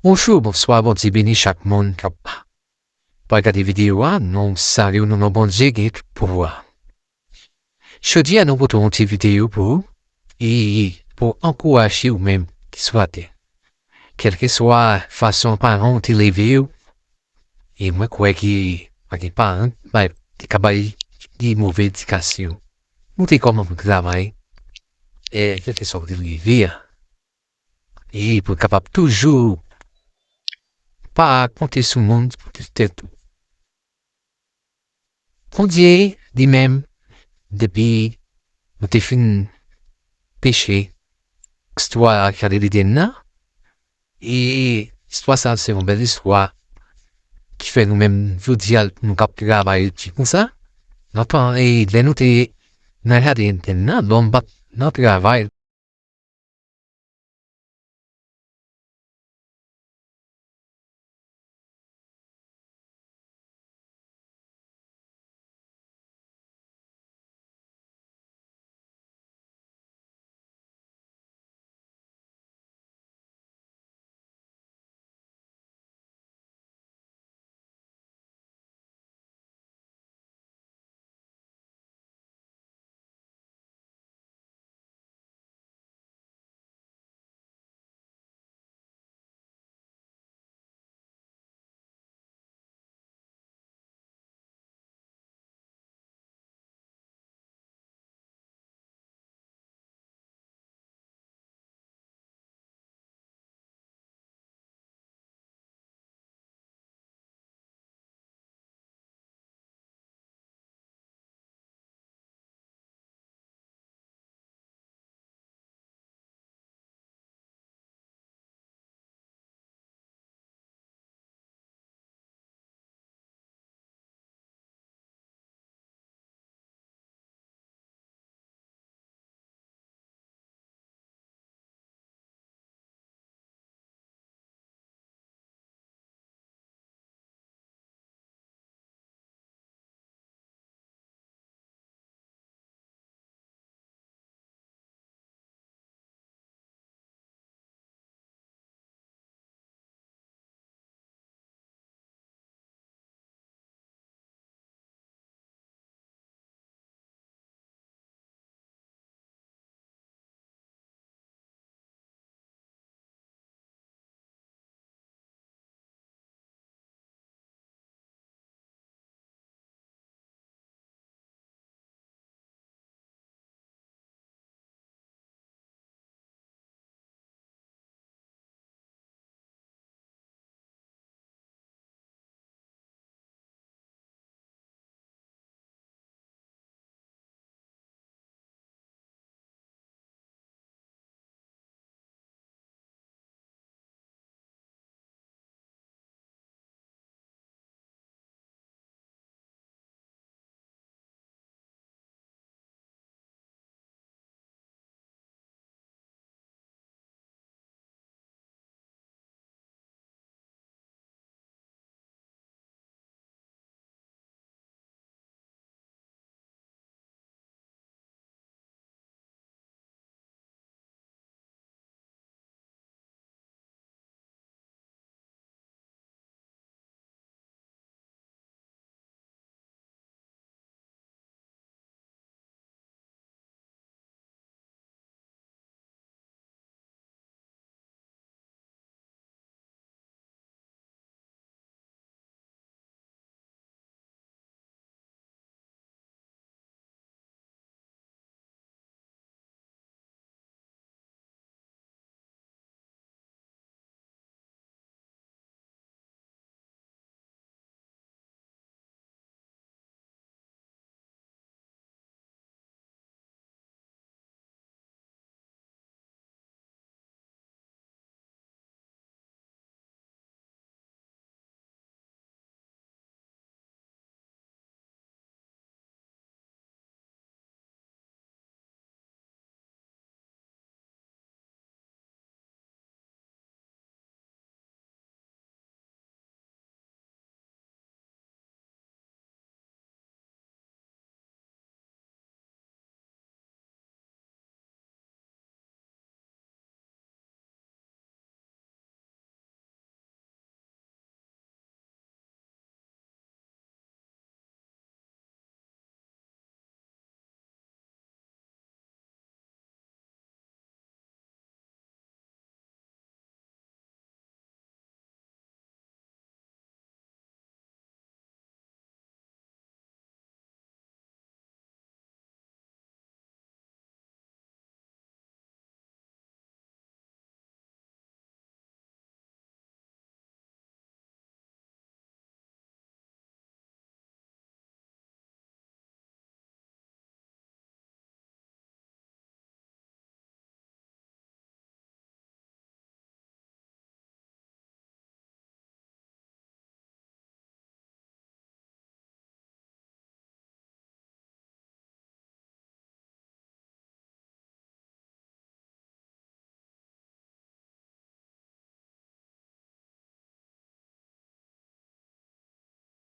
Bonjour, bonsoir, bon Dieu béni chaque monde qui regarde des vidéos, non, salut, non, bon Dieu, pour voir. Je dis à nous pour une petite vidéo et pour encourager ou même qui soit, quelle que soit façon parent télévé, et moi, quoi qui, parents, des cabaye, des mauvaises éducation. Nous, t'es comment vous travaillez, et quelle que soit télévé, et pour capable toujours, pas compter sur le monde pour tout. On dit, dit même, depuis, nous t'es fait péché, histoire qui a des idées, et histoire ça, c'est une belle histoire, qui fait nous-mêmes, je dis, nous capter travail, comme ça, notre, et de nous t'es, n'a rien d'intérêt, donc, notre travail,